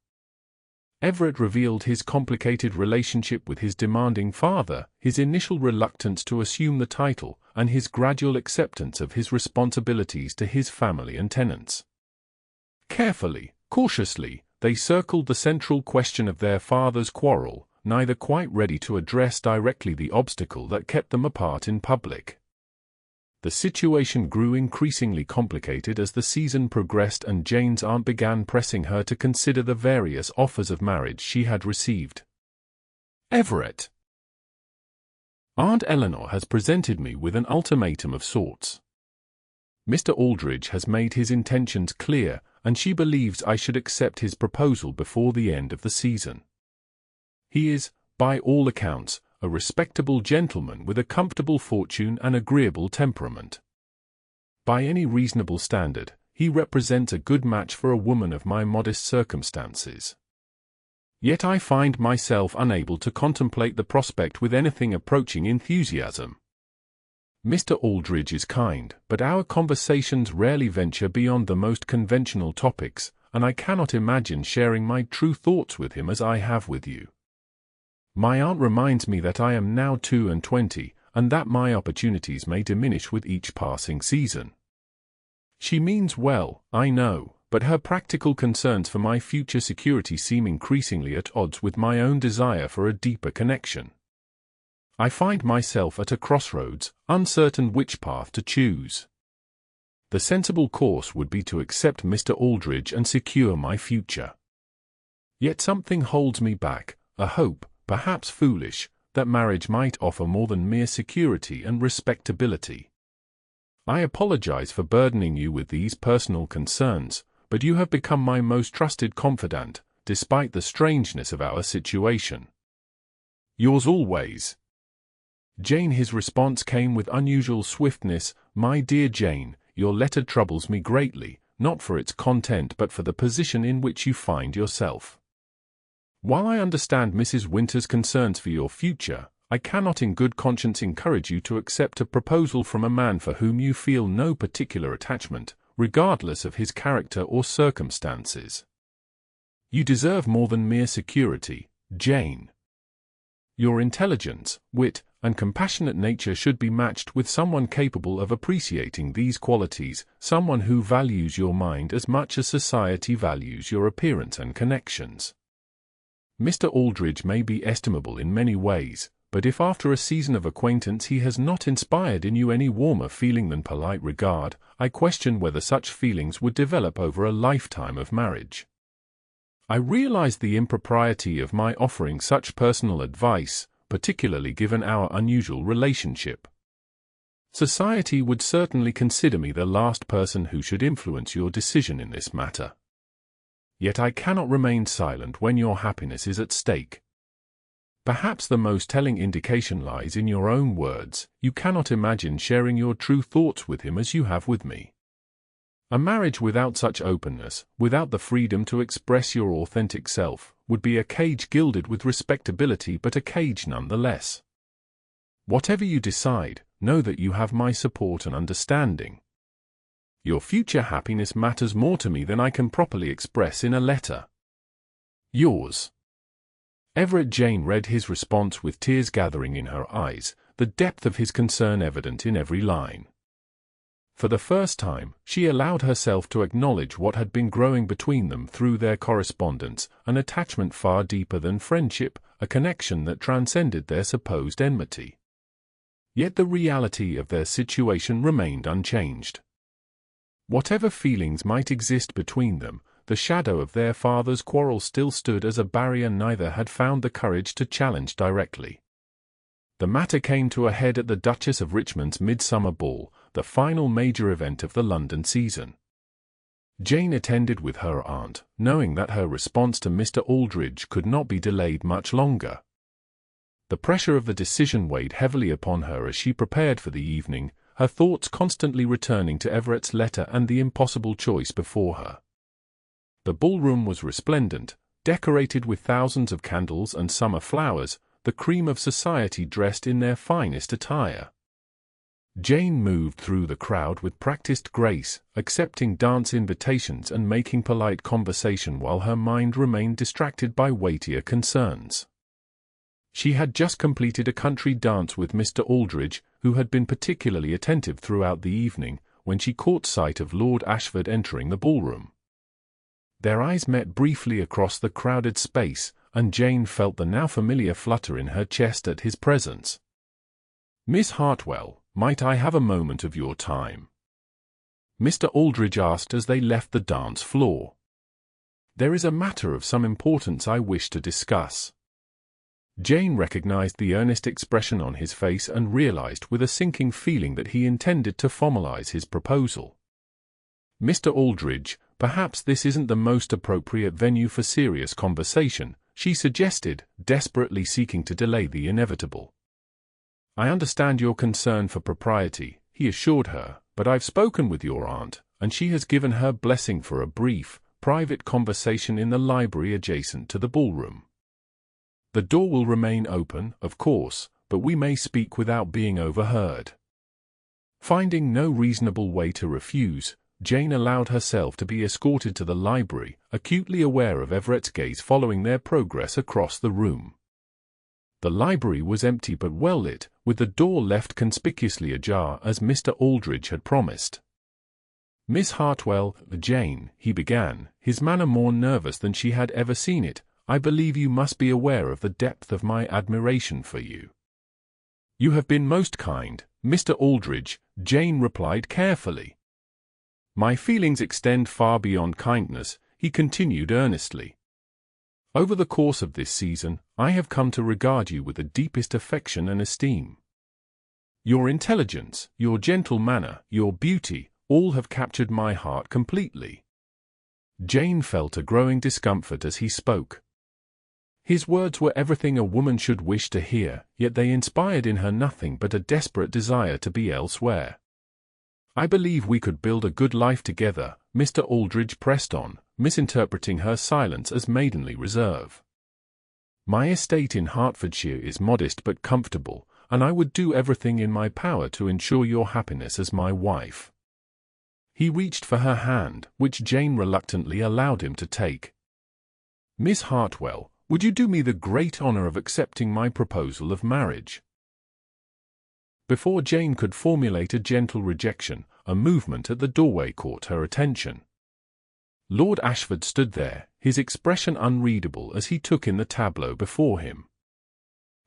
Everett revealed his complicated relationship with his demanding father, his initial reluctance to assume the title, and his gradual acceptance of his responsibilities to his family and tenants. Carefully, cautiously, they circled the central question of their father's quarrel, neither quite ready to address directly the obstacle that kept them apart in public. The situation grew increasingly complicated as the season progressed and Jane's aunt began pressing her to consider the various offers of marriage she had received. Everett. Aunt Eleanor has presented me with an ultimatum of sorts. Mr. Aldridge has made his intentions clear, and she believes I should accept his proposal before the end of the season. He is, by all accounts, a respectable gentleman with a comfortable fortune and agreeable temperament. By any reasonable standard, he represents a good match for a woman of my modest circumstances. Yet I find myself unable to contemplate the prospect with anything approaching enthusiasm. Mr. Aldridge is kind, but our conversations rarely venture beyond the most conventional topics, and I cannot imagine sharing my true thoughts with him as I have with you. My aunt reminds me that I am now 22, and that my opportunities may diminish with each passing season. She means well, I know, but her practical concerns for my future security seem increasingly at odds with my own desire for a deeper connection. I find myself at a crossroads, uncertain which path to choose. The sensible course would be to accept Mr. Aldridge and secure my future. Yet something holds me back, a hope, perhaps foolish, that marriage might offer more than mere security and respectability. I apologize for burdening you with these personal concerns, but you have become my most trusted confidant, despite the strangeness of our situation. Yours always, Jane. His response came with unusual swiftness. My dear Jane, your letter troubles me greatly, not for its content but for the position in which you find yourself. While I understand Mrs. Winter's concerns for your future, I cannot in good conscience encourage you to accept a proposal from a man for whom you feel no particular attachment, regardless of his character or circumstances. You deserve more than mere security, Jane. Your intelligence, wit, and compassionate nature should be matched with someone capable of appreciating these qualities, someone who values your mind as much as society values your appearance and connections. Mr. Aldridge may be estimable in many ways, but if after a season of acquaintance he has not inspired in you any warmer feeling than polite regard, I question whether such feelings would develop over a lifetime of marriage. I realize the impropriety of my offering such personal advice, particularly given our unusual relationship. Society would certainly consider me the last person who should influence your decision in this matter. Yet I cannot remain silent when your happiness is at stake. Perhaps the most telling indication lies in your own words. You cannot imagine sharing your true thoughts with him as you have with me. A marriage without such openness, without the freedom to express your authentic self, would be a cage gilded with respectability but a cage nonetheless. Whatever you decide, know that you have my support and understanding. Your future happiness matters more to me than I can properly express in a letter. Yours, Everett. Jane read his response with tears gathering in her eyes, the depth of his concern evident in every line. For the first time, she allowed herself to acknowledge what had been growing between them through their correspondence, an attachment far deeper than friendship, a connection that transcended their supposed enmity. Yet the reality of their situation remained unchanged. Whatever feelings might exist between them, the shadow of their father's quarrel still stood as a barrier neither had found the courage to challenge directly. The matter came to a head at the Duchess of Richmond's Midsummer Ball, the final major event of the London season. Jane attended with her aunt, knowing that her response to Mr. Aldridge could not be delayed much longer. The pressure of the decision weighed heavily upon her as she prepared for the evening, her thoughts constantly returning to Everett's letter and the impossible choice before her. The ballroom was resplendent, decorated with thousands of candles and summer flowers, the cream of society dressed in their finest attire. Jane moved through the crowd with practiced grace, accepting dance invitations and making polite conversation while her mind remained distracted by weightier concerns. She had just completed a country dance with Mr. Aldridge, who had been particularly attentive throughout the evening, when she caught sight of Lord Ashford entering the ballroom. Their eyes met briefly across the crowded space, and Jane felt the now familiar flutter in her chest at his presence. "Miss Hartwell, might I have a moment of your time?" Mr. Aldridge asked as they left the dance floor. "There is a matter of some importance I wish to discuss." Jane recognized the earnest expression on his face and realized with a sinking feeling that he intended to formalize his proposal. "Mr. Aldridge, perhaps this isn't the most appropriate venue for serious conversation," she suggested, desperately seeking to delay the inevitable. "I understand your concern for propriety," he assured her, "but I've spoken with your aunt, and she has given her blessing for a brief, private conversation in the library adjacent to the ballroom. The door will remain open, of course, but we may speak without being overheard." Finding no reasonable way to refuse, Jane allowed herself to be escorted to the library, acutely aware of Everett's gaze following their progress across the room. The library was empty but well lit, with the door left conspicuously ajar as Mr. Aldridge had promised. "Miss Hartwell, Jane," he began, his manner more nervous than she had ever seen it, "I believe you must be aware of the depth of my admiration for you." "You have been most kind, Mr. Aldridge," Jane replied carefully. "My feelings extend far beyond kindness," he continued earnestly. "Over the course of this season, I have come to regard you with the deepest affection and esteem. Your intelligence, your gentle manner, your beauty, all have captured my heart completely." Jane felt a growing discomfort as he spoke. His words were everything a woman should wish to hear, yet they inspired in her nothing but a desperate desire to be elsewhere. "I believe we could build a good life together," Mr. Aldridge pressed on, misinterpreting her silence as maidenly reserve. "My estate in Hertfordshire is modest but comfortable, and I would do everything in my power to ensure your happiness as my wife." He reached for her hand, which Jane reluctantly allowed him to take. "Miss Hartwell, would you do me the great honor of accepting my proposal of marriage?" Before Jane could formulate a gentle rejection, a movement at the doorway caught her attention. Lord Ashford stood there, his expression unreadable as he took in the tableau before him.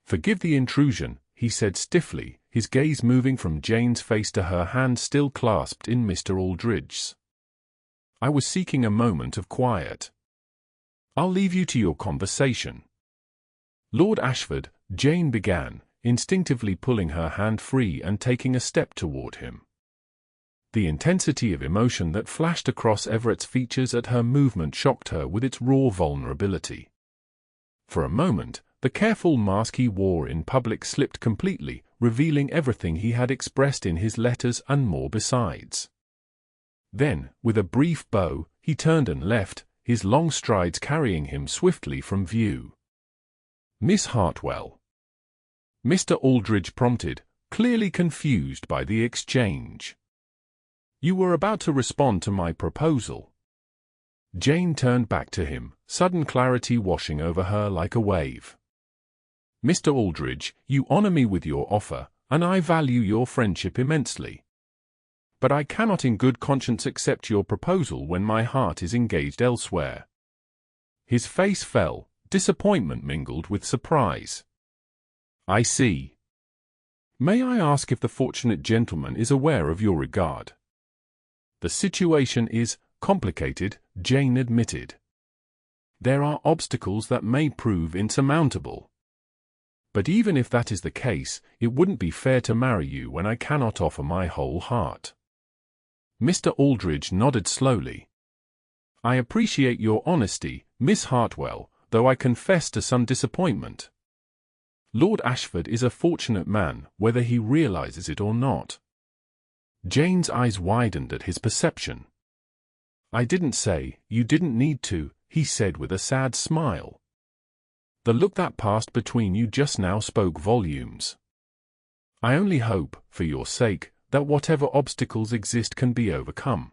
"Forgive the intrusion," he said stiffly, his gaze moving from Jane's face to her hand still clasped in Mr. Aldridge's. "I was seeking a moment of quiet. I'll leave you to your conversation." "Lord Ashford," Jane began, instinctively pulling her hand free and taking a step toward him. The intensity of emotion that flashed across Everett's features at her movement shocked her with its raw vulnerability. For a moment, the careful mask he wore in public slipped completely, revealing everything he had expressed in his letters and more besides. Then, with a brief bow, he turned and left, his long strides carrying him swiftly from view. "Miss Hartwell," Mr. Aldridge prompted, clearly confused by the exchange. "You were about to respond to my proposal." Jane turned back to him, sudden clarity washing over her like a wave. "Mr. Aldridge, you honor me with your offer, and I value your friendship immensely. But I cannot in good conscience accept your proposal when my heart is engaged elsewhere." His face fell, disappointment mingled with surprise. "I see. May I ask if the fortunate gentleman is aware of your regard?" "The situation is complicated," Jane admitted. "There are obstacles that may prove insurmountable. But even if that is the case, it wouldn't be fair to marry you when I cannot offer my whole heart." Mr. Aldridge nodded slowly. "I appreciate your honesty, Miss Hartwell, though I confess to some disappointment. Lord Ashford is a fortunate man, whether he realizes it or not." Jane's eyes widened at his perception. "I didn't say, you didn't need to," he said with a sad smile. "The look that passed between you just now spoke volumes. I only hope, for your sake, that whatever obstacles exist can be overcome."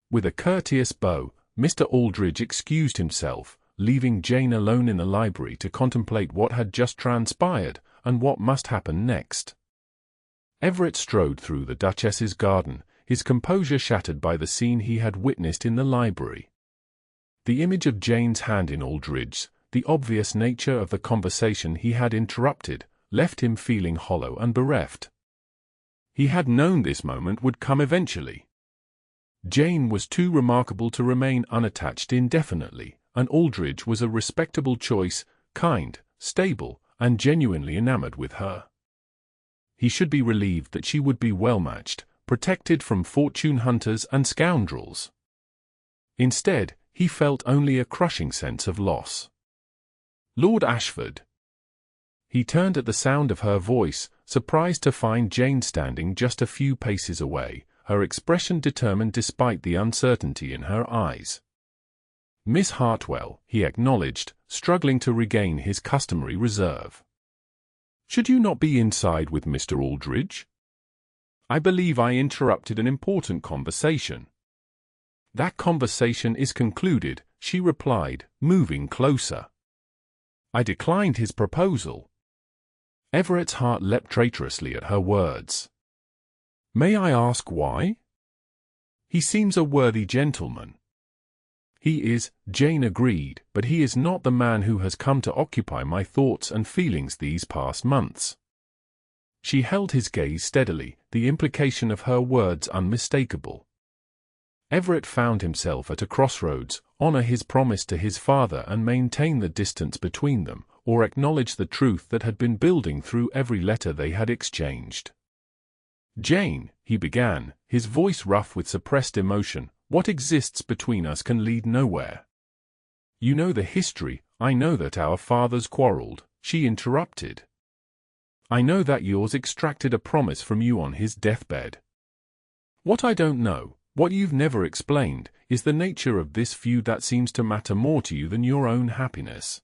With a courteous bow, Mr. Aldridge excused himself, leaving Jane alone in the library to contemplate what had just transpired and what must happen next. Everett strode through the Duchess's garden, his composure shattered by the scene he had witnessed in the library. The image of Jane's hand in Aldridge's, the obvious nature of the conversation he had interrupted, left him feeling hollow and bereft. He had known this moment would come eventually. Jane was too remarkable to remain unattached indefinitely, and Aldridge was a respectable choice, kind, stable, and genuinely enamored with her. He should be relieved that she would be well matched, protected from fortune hunters and scoundrels. Instead, he felt only a crushing sense of loss. "Lord Ashford." He turned at the sound of her voice, surprised to find Jane standing just a few paces away, her expression determined despite the uncertainty in her eyes. "Miss Hartwell," he acknowledged, struggling to regain his customary reserve. "Should you not be inside with Mr. Aldridge? I believe I interrupted an important conversation." "That conversation is concluded," she replied, moving closer. I declined his proposal. Everett's heart leapt traitorously at her words. "May I ask why?" "He seems a worthy gentleman." "He is," Jane agreed, "but he is not the man who has come to occupy my thoughts and feelings these past months." She held his gaze steadily, the implication of her words unmistakable. Everett found himself at a crossroads: honor his promise to his father and maintain the distance between them, or acknowledge the truth that had been building through every letter they had exchanged. "Jane," he began, his voice rough with suppressed emotion, "what exists between us can lead nowhere." "You know the history." "I know that our fathers quarreled," she interrupted. "I know that yours extracted a promise from you on his deathbed. What I don't know, what you've never explained, is the nature of this feud that seems to matter more to you than your own happiness."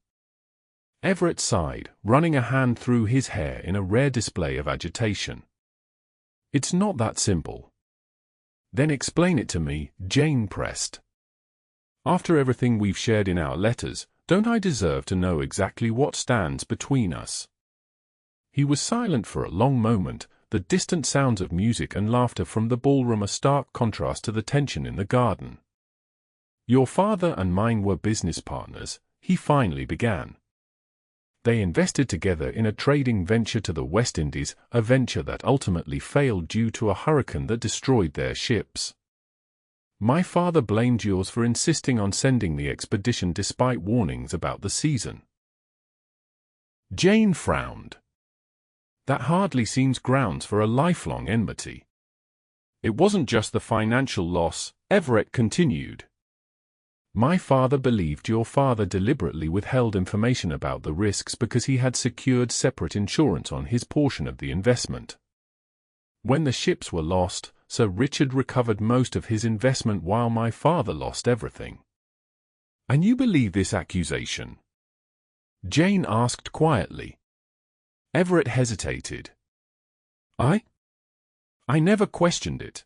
Everett sighed, running a hand through his hair in a rare display of agitation. "It's not that simple." "Then explain it to me," Jane pressed. "After everything we've shared in our letters, don't I deserve to know exactly what stands between us?" He was silent for a long moment, the distant sounds of music and laughter from the ballroom a stark contrast to the tension in the garden. "Your father and mine were business partners," he finally began. "They invested together in a trading venture to the West Indies, a venture that ultimately failed due to a hurricane that destroyed their ships. My father blamed yours for insisting on sending the expedition despite warnings about the season." Jane frowned. "That hardly seems grounds for a lifelong enmity." "It wasn't just the financial loss," Everett continued. "My father believed your father deliberately withheld information about the risks because he had secured separate insurance on his portion of the investment. When the ships were lost, Sir Richard recovered most of his investment while my father lost everything." "And you believe this accusation?" Jane asked quietly. Everett hesitated. I never questioned it.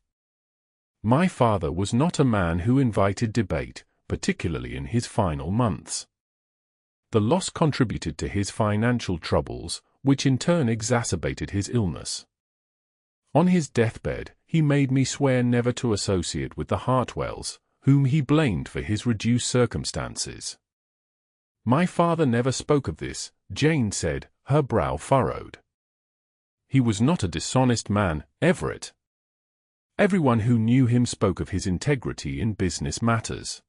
My father was not a man who invited debate, particularly in his final months. The loss contributed to his financial troubles, which in turn exacerbated his illness. On his deathbed, he made me swear never to associate with the Hartwells, whom he blamed for his reduced circumstances. My father never spoke of this, Jane said, her brow furrowed. He was not a dishonest man, Everett. Everyone who knew him spoke of his integrity in business matters.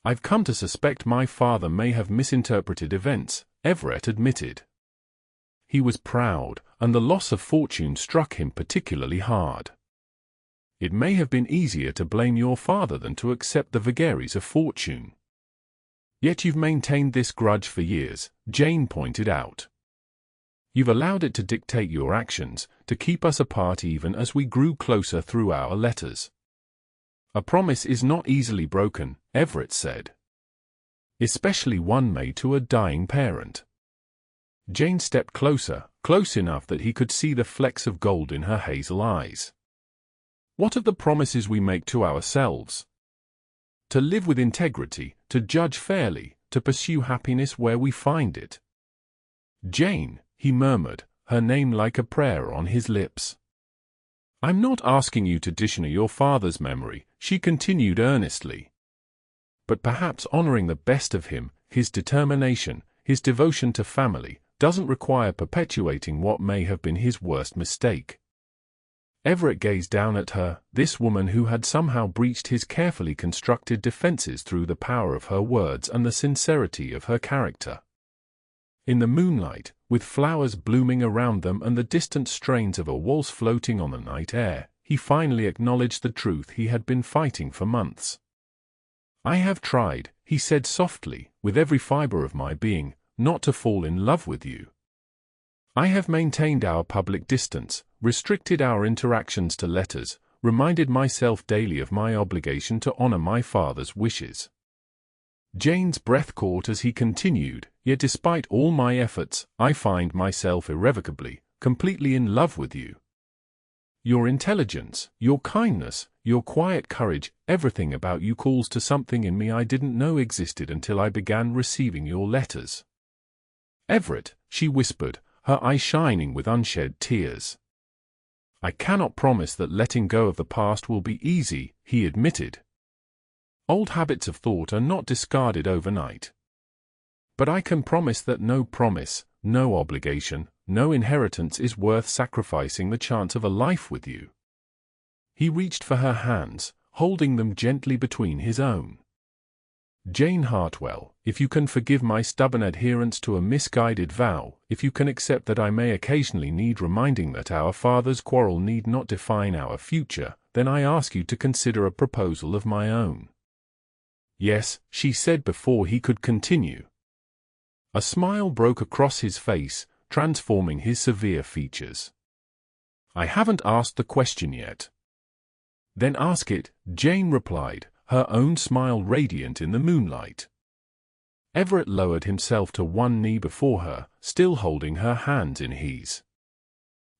I've come to suspect my father may have misinterpreted events, Everett admitted. He was proud, and the loss of fortune struck him particularly hard. It may have been easier to blame your father than to accept the vagaries of fortune. Yet you've maintained this grudge for years, Jane pointed out. You've allowed it to dictate your actions, to keep us apart even as we grew closer through our letters. A promise is not easily broken, Everett said. Especially one made to a dying parent. Jane stepped closer, close enough that he could see the flecks of gold in her hazel eyes. What of the promises we make to ourselves? To live with integrity, to judge fairly, to pursue happiness where we find it. Jane, he murmured, her name like a prayer on his lips. I'm not asking you to dishonor your father's memory, she continued earnestly. But perhaps honoring the best of him, his determination, his devotion to family, doesn't require perpetuating what may have been his worst mistake. Everett gazed down at her, this woman who had somehow breached his carefully constructed defenses through the power of her words and the sincerity of her character. In the moonlight, with flowers blooming around them and the distant strains of a waltz floating on the night air, he finally acknowledged the truth he had been fighting for months. I have tried, he said softly, with every fiber of my being, not to fall in love with you. I have maintained our public distance, restricted our interactions to letters, reminded myself daily of my obligation to honor my father's wishes. Jane's breath caught as he continued, yet despite all my efforts, I find myself irrevocably, completely in love with you. Your intelligence, your kindness, your quiet courage, everything about you calls to something in me I didn't know existed until I began receiving your letters. Everett, she whispered, her eyes shining with unshed tears. I cannot promise that letting go of the past will be easy, he admitted. Old habits of thought are not discarded overnight. But I can promise that no promise, no obligation, no inheritance is worth sacrificing the chance of a life with you. He reached for her hands, holding them gently between his own. Jane Hartwell, if you can forgive my stubborn adherence to a misguided vow, if you can accept that I may occasionally need reminding that our father's quarrel need not define our future, then I ask you to consider a proposal of my own. Yes, she said before he could continue. A smile broke across his face, transforming his severe features. I haven't asked the question yet. Then ask it, Jane replied, her own smile radiant in the moonlight. Everett lowered himself to one knee before her, still holding her hands in his.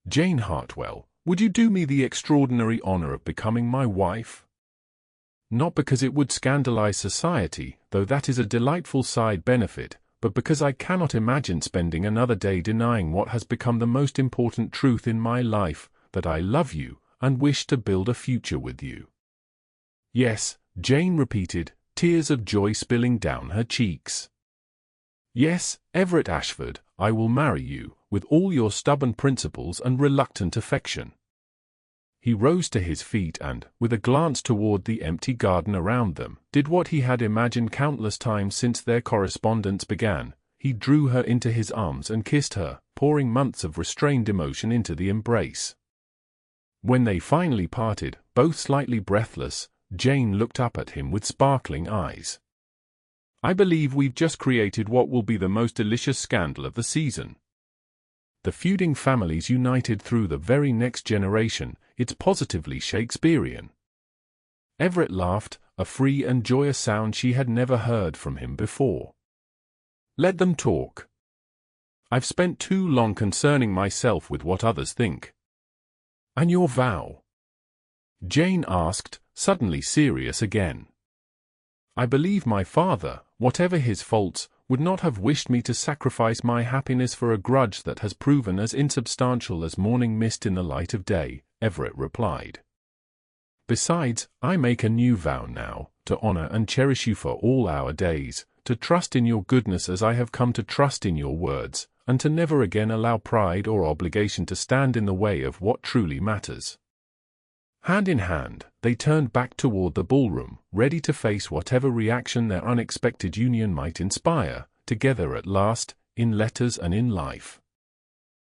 Jane Hartwell, would you do me the extraordinary honor of becoming my wife? Not because it would scandalize society, though that is a delightful side benefit, but because I cannot imagine spending another day denying what has become the most important truth in my life, that I love you, and wish to build a future with you. Yes, Jane repeated, tears of joy spilling down her cheeks. Yes, Everett Ashford, I will marry you, with all your stubborn principles and reluctant affection. He rose to his feet and, with a glance toward the empty garden around them, did what he had imagined countless times since their correspondence began. He drew her into his arms and kissed her, pouring months of restrained emotion into the embrace. When they finally parted, both slightly breathless, Jane looked up at him with sparkling eyes. I believe we've just created what will be the most delicious scandal of the season. The feuding families united through the very next generation. It's positively Shakespearean. Everett laughed, a free and joyous sound she had never heard from him before. Let them talk. I've spent too long concerning myself with what others think. And your vow? Jane asked, suddenly serious again. I believe my father, whatever his faults, would not have wished me to sacrifice my happiness for a grudge that has proven as insubstantial as morning mist in the light of day, Everett replied. Besides, I make a new vow now, to honor and cherish you for all our days, to trust in your goodness as I have come to trust in your words, and to never again allow pride or obligation to stand in the way of what truly matters. Hand in hand, they turned back toward the ballroom, ready to face whatever reaction their unexpected union might inspire, together at last, in letters and in life.